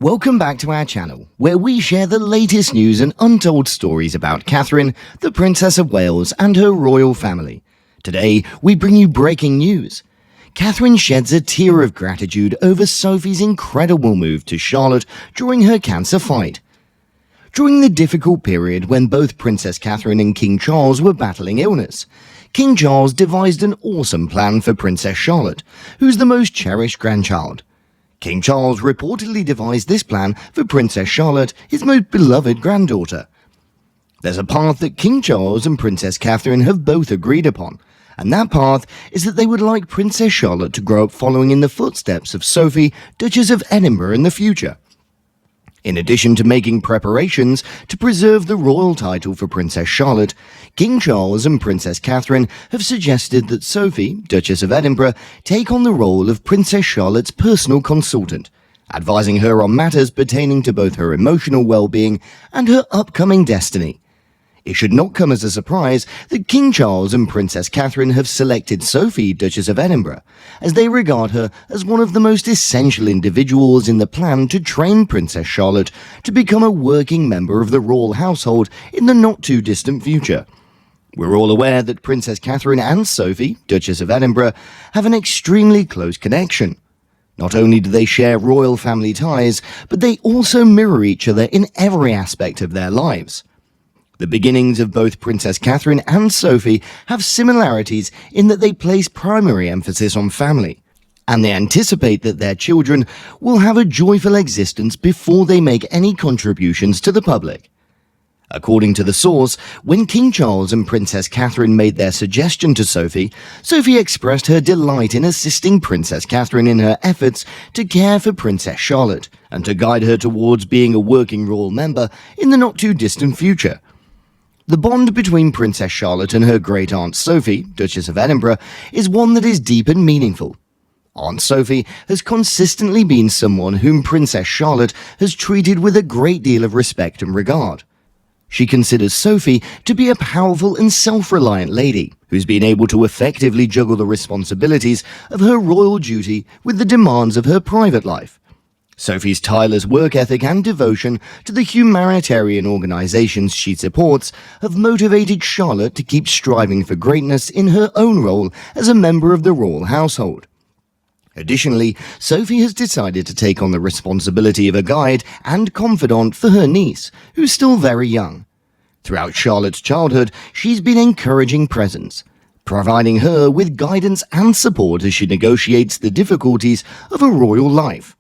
Welcome back to our channel, where we share the latest news and untold stories about Catherine, the Princess of Wales, and her royal family. Today, we bring you breaking news. Catherine sheds a tear of gratitude over Sophie's incredible move to Charlotte during her cancer fight. During the difficult period when both Princess Catherine and King Charles were battling illness, King Charles devised an awesome plan for Princess Charlotte, who's the most cherished grandchild. King Charles reportedly devised this plan for Princess Charlotte, his most beloved granddaughter. There's a path that King Charles and Princess Catherine have both agreed upon, and that path is that they would like Princess Charlotte to grow up following in the footsteps of Sophie, Duchess of Edinburgh, in the future. In addition to making preparations to preserve the royal title for Princess Charlotte, King Charles and Princess Catherine have suggested that Sophie, Duchess of Edinburgh, take on the role of Princess Charlotte's personal consultant, advising her on matters pertaining to both her emotional well-being and her upcoming destiny. It should not come as a surprise that King Charles and Princess Catherine have selected Sophie, Duchess of Edinburgh, as they regard her as one of the most essential individuals in the plan to train Princess Charlotte to become a working member of the royal household in the not-too-distant future. We're all aware that Princess Catherine and Sophie, Duchess of Edinburgh, have an extremely close connection. Not only do they share royal family ties, but they also mirror each other in every aspect of their lives. The beginnings of both Princess Catherine and Sophie have similarities in that they place primary emphasis on family, and they anticipate that their children will have a joyful existence before they make any contributions to the public. According to the source, when King Charles and Princess Catherine made their suggestion to Sophie, Sophie expressed her delight in assisting Princess Catherine in her efforts to care for Princess Charlotte and to guide her towards being a working royal member in the not-too-distant future. The bond between Princess Charlotte and her great-aunt Sophie, Duchess of Edinburgh, is one that is deep and meaningful. Aunt Sophie has consistently been someone whom Princess Charlotte has treated with a great deal of respect and regard. She considers Sophie to be a powerful and self-reliant lady who's been able to effectively juggle the responsibilities of her royal duty with the demands of her private life. Sophie's tireless work ethic and devotion to the humanitarian organizations she supports have motivated Charlotte to keep striving for greatness in her own role as a member of the royal household. Additionally, Sophie has decided to take on the responsibility of a guide and confidant for her niece, who's still very young. Throughout Charlotte's childhood, she's been encouraging presence, providing her with guidance and support as she negotiates the difficulties of a royal life.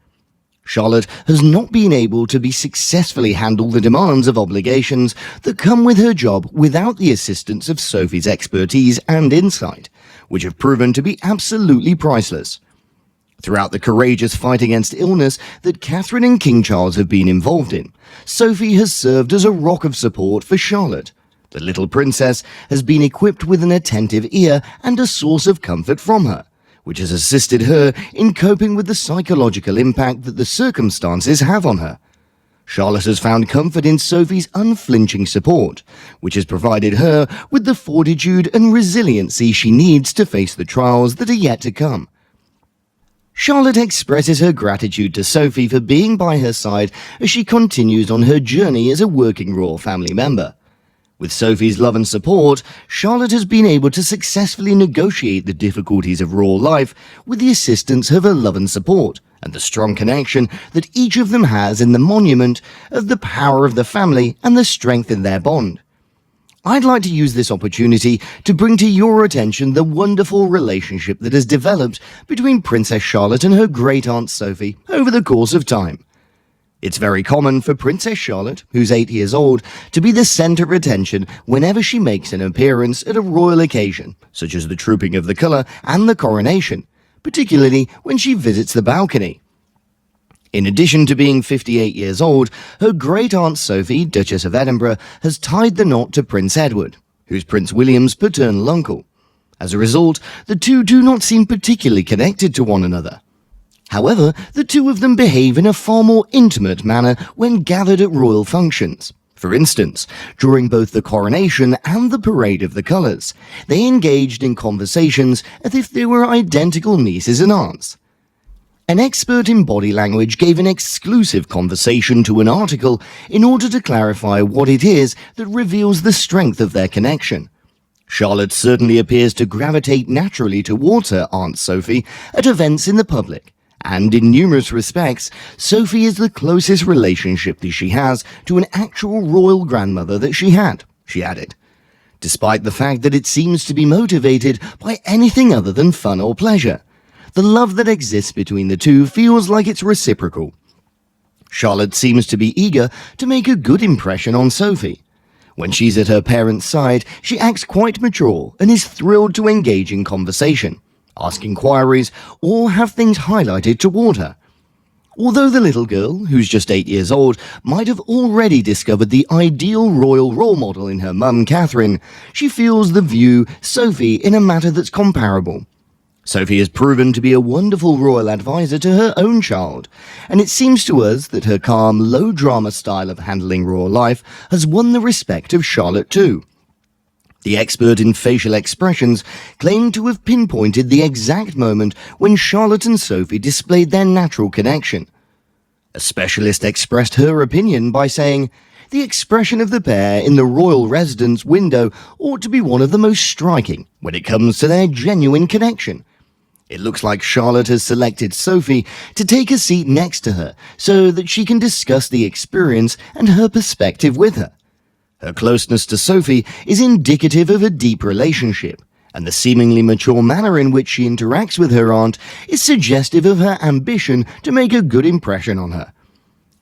Charlotte has not been able to successfully handle the demands of obligations that come with her job without the assistance of Sophie's expertise and insight, which have proven to be absolutely priceless. Throughout the courageous fight against illness that Catherine and King Charles have been involved in, Sophie has served as a rock of support for Charlotte. The little princess has been equipped with an attentive ear and a source of comfort from her, which has assisted her in coping with the psychological impact that the circumstances have on her. Charlotte has found comfort in Sophie's unflinching support, which has provided her with the fortitude and resiliency she needs to face the trials that are yet to come. Charlotte expresses her gratitude to Sophie for being by her side as she continues on her journey as a working royal family member. With Sophie's love and support, Charlotte has been able to successfully negotiate the difficulties of royal life with the assistance of her love and support, and the strong connection that each of them has in the monument of the power of the family and the strength in their bond. I'd like to use this opportunity to bring to your attention the wonderful relationship that has developed between Princess Charlotte and her great-aunt Sophie over the course of time. It's very common for Princess Charlotte, who's 8 years old, to be the center of attention whenever she makes an appearance at a royal occasion, such as the Trooping of the Colour and the coronation, particularly when she visits the balcony. In addition to being 58 years old, her great-aunt Sophie, Duchess of Edinburgh, has tied the knot to Prince Edward, who's Prince William's paternal uncle. As a result, the two do not seem particularly connected to one another. However, the two of them behave in a far more intimate manner when gathered at royal functions. For instance, during both the coronation and the Parade of the Colours, they engaged in conversations as if they were identical nieces and aunts. An expert in body language gave an exclusive conversation to an article in order to clarify what it is that reveals the strength of their connection. Charlotte certainly appears to gravitate naturally towards her Aunt Sophie at events in the public, and in numerous respects, Sophie is the closest relationship that she has to an actual royal grandmother that she added, despite the fact that it seems to be motivated by anything other than fun or pleasure. The love that exists between the two feels like it's reciprocal. Charlotte seems to be eager to make a good impression on Sophie. When she's at her parents' side, she acts quite mature and is thrilled to engage in conversation, ask inquiries, or have things highlighted toward her. Although the little girl, who's just 8 years old, might have already discovered the ideal royal role model in her mum Catherine, she feels the view Sophie in a matter that's comparable. Sophie has proven to be a wonderful royal advisor to her own child, and it seems to us that her calm, low-drama style of handling royal life has won the respect of Charlotte too. The expert in facial expressions claimed to have pinpointed the exact moment when Charlotte and Sophie displayed their natural connection. A specialist expressed her opinion by saying, "The expression of the pair in the royal residence window ought to be one of the most striking when it comes to their genuine connection. It looks like Charlotte has selected Sophie to take a seat next to her so that she can discuss the experience and her perspective with her. Her closeness to Sophie is indicative of a deep relationship, and the seemingly mature manner in which she interacts with her aunt is suggestive of her ambition to make a good impression on her.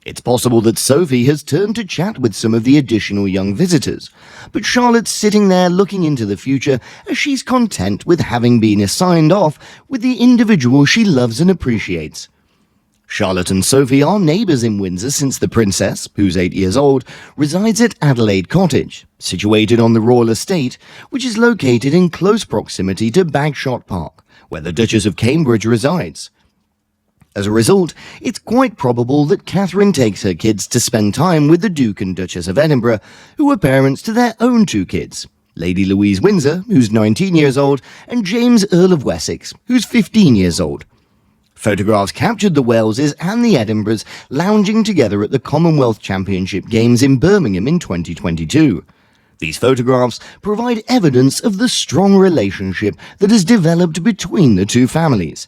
It's possible that Sophie has turned to chat with some of the additional young visitors, but Charlotte's sitting there looking into the future as she's content with having been assigned off with the individual she loves and appreciates. Charlotte and Sophie are neighbours in Windsor since the princess, who's 8 years old, resides at Adelaide Cottage, situated on the royal estate, which is located in close proximity to Bagshot Park, where the Duchess of Cambridge resides. As a result, it's quite probable that Catherine takes her kids to spend time with the Duke and Duchess of Edinburgh, who are parents to their own 2 kids, Lady Louise Windsor, who's 19 years old, and James Earl of Wessex, who's 15 years old. Photographs captured the Waleses and the Edinburghs lounging together at the Commonwealth Championship Games in Birmingham in 2022. These photographs provide evidence of the strong relationship that has developed between the two families.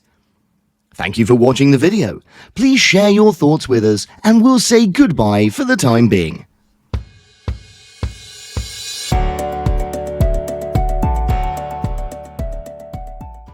Thank you for watching the video. Please share your thoughts with us, and we'll say goodbye for the time being.